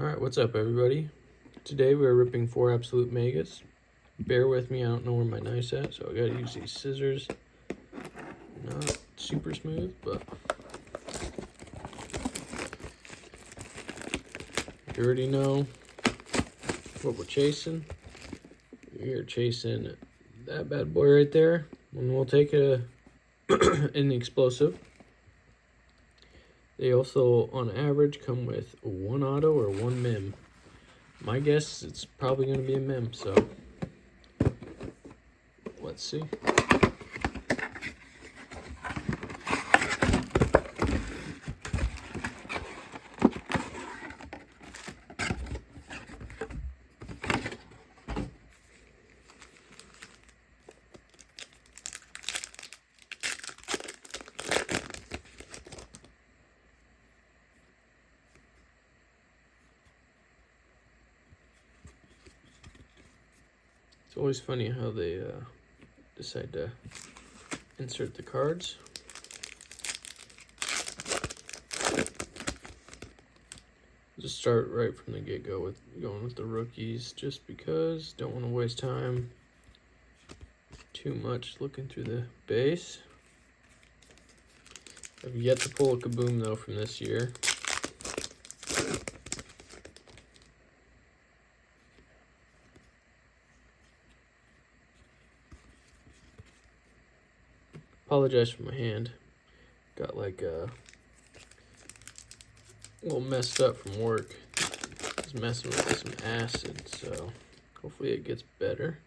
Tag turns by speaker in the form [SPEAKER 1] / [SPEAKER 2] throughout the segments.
[SPEAKER 1] Alright, what's up everybody? Today we're ripping 4 Absolute Megas. Bear with me, I don't know where my knife's at, so I gotta use these scissors. Not super smooth, but you already know what we're chasing. We're chasing that bad boy right there, and we'll take an explosive. They also, on average, come with 1 auto or 1 mem. My guess, it's probably going to be a mem, so let's see. It's always funny how they decide to insert the cards. Just start right from the get-go with going with the rookies, just because don't want to waste time too much looking through the base. I've yet to pull a Kaboom though from this year. Apologize for my hand. Got like a little messed up from work. I was messing with some acid, so hopefully it gets better.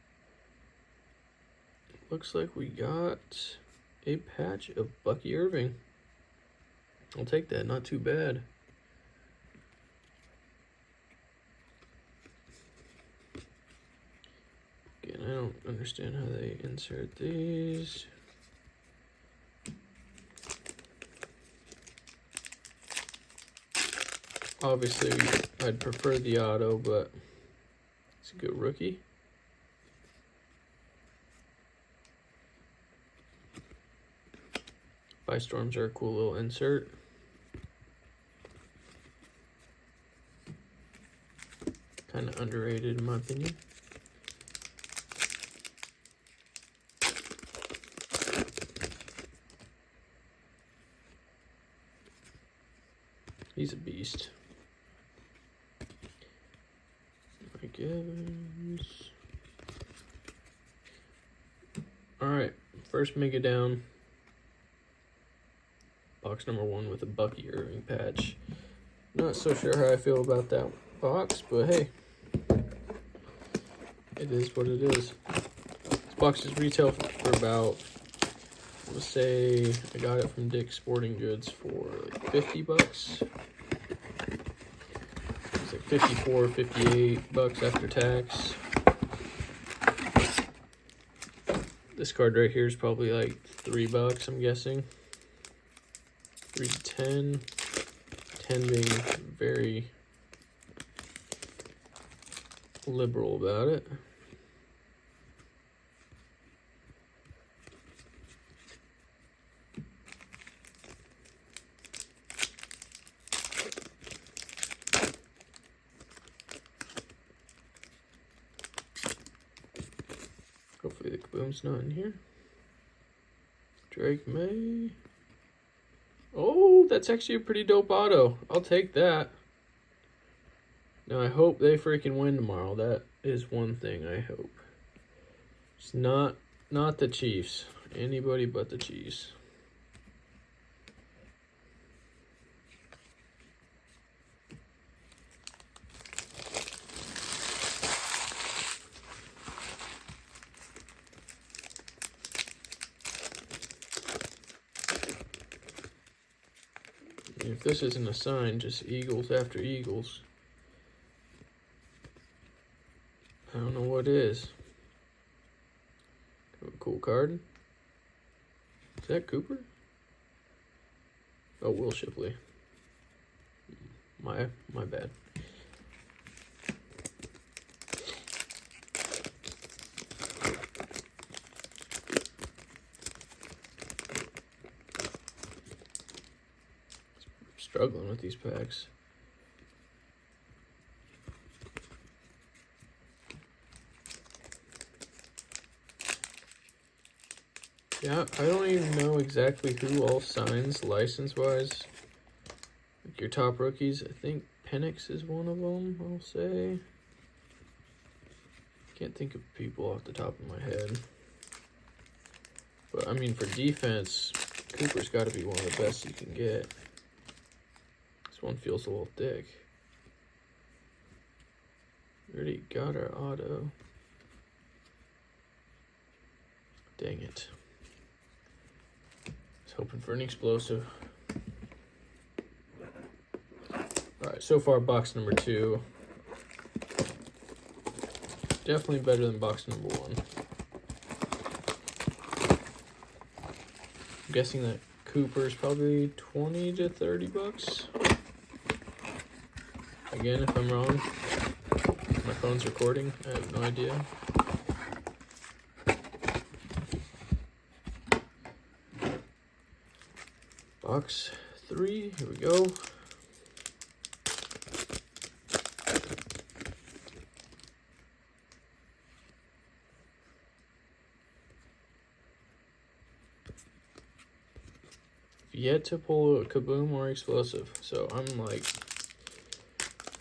[SPEAKER 1] Looks like we got a patch of Bucky Irving. I'll take that, not too bad. Again, I don't understand how they insert these. Obviously, I'd prefer the auto, but it's a good rookie. Storms are a cool little insert. Kind of underrated in my opinion. He's a beast. I guess. Alright, first Mega down. Box number 1 with a Bucky Irving patch. Not so sure how I feel about that box, but hey, it is what it is. This box is retail for about, let's say, I got it from Dick's Sporting Goods for like 50 bucks. It's like 54, 58 bucks after tax. This card right here is probably like 3 bucks, I'm guessing. 3 to 10. 10 being very liberal about it. Hopefully the Kaboom's not in here. Drake May. Oh, that's actually a pretty dope auto. I'll take that. Now, I hope they freaking win tomorrow. That is one thing I hope. It's not the Chiefs. Anybody but the Chiefs. If this isn't a sign, just Eagles after Eagles. I don't know what is. A cool card. Is that Cooper? Oh, Will Shipley. My bad. Struggling with these packs. Yeah, I don't even know exactly who all signs license-wise. Like your top rookies, I think Penix is one of them, I'll say. Can't think of people off the top of my head. But, I mean, for defense, Cooper's got to be one of the best you can get. This one feels a little thick. We already got our auto. Dang it. I was hoping for an explosive. Alright, so far box number 2. Definitely better than box number 1. I'm guessing that Cooper's probably 20 to 30 bucks. Again, if I'm wrong, my phone's recording. I have no idea. Box 3, here we go. Yet to pull a Kaboom or explosive, so I'm like,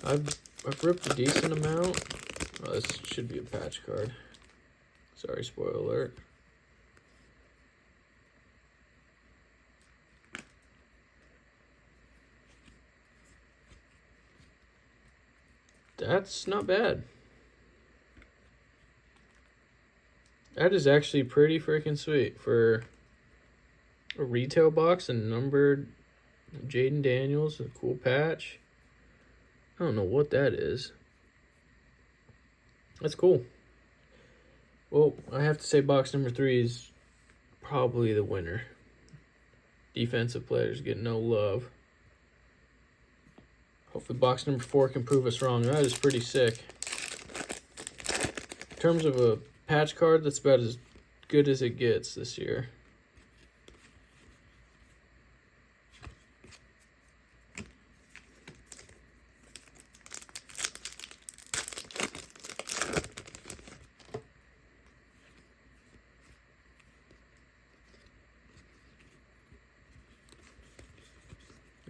[SPEAKER 1] I've ripped a decent amount. Oh, this should be a patch card. Sorry, spoiler alert. That's not bad. That is actually pretty freaking sweet for a retail box and numbered Jaden Daniels, a cool patch. I don't know what that is. That's cool. Well, I have to say box number 3 is probably the winner. Defensive players get no love. Hopefully box number 4 can prove us wrong. That is pretty sick. In terms of a patch card, that's about as good as it gets this year.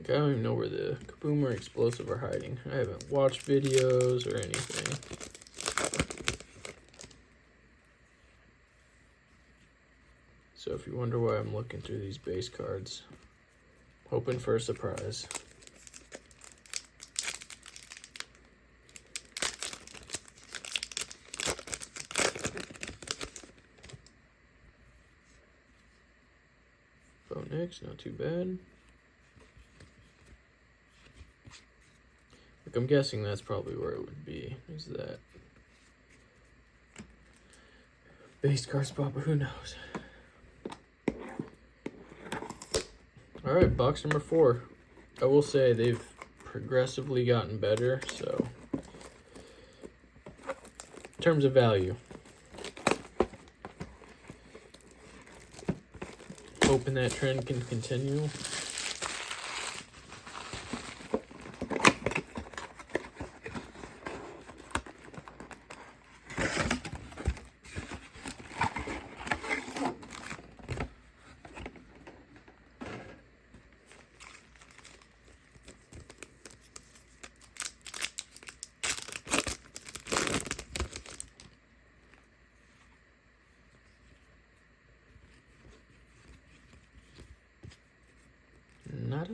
[SPEAKER 1] I don't even know where the Kaboom or explosive are hiding. I haven't watched videos or anything. So if you wonder why I'm looking through these base cards, hoping for a surprise. Bo Nix, not too bad. Like, I'm guessing that's probably where it would be, is that base card spot, but who knows. Alright, box number 4. I will say they've progressively gotten better, so in terms of value. Hoping that trend can continue. Nada.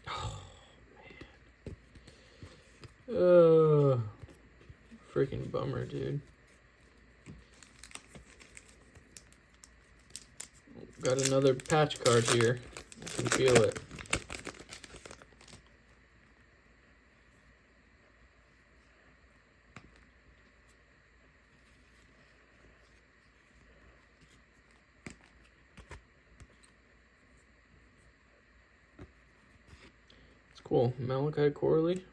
[SPEAKER 1] Oh, man. Freaking bummer, dude. Got another patch card here. I can feel it. Cool. Malachi Corley.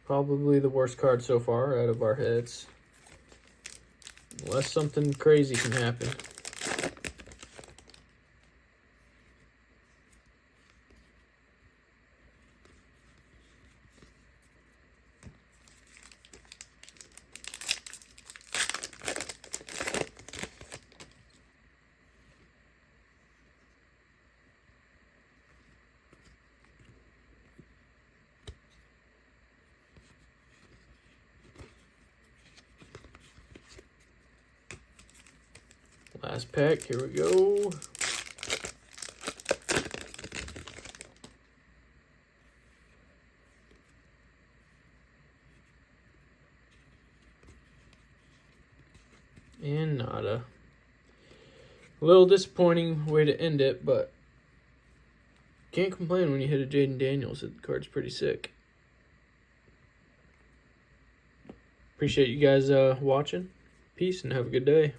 [SPEAKER 1] Probably the worst card so far out of our heads. Unless something crazy can happen. Last pack, here we go. And nada. A little disappointing way to end it, but can't complain when you hit a Jaden Daniels. The card's pretty sick. Appreciate you guys watching. Peace and have a good day.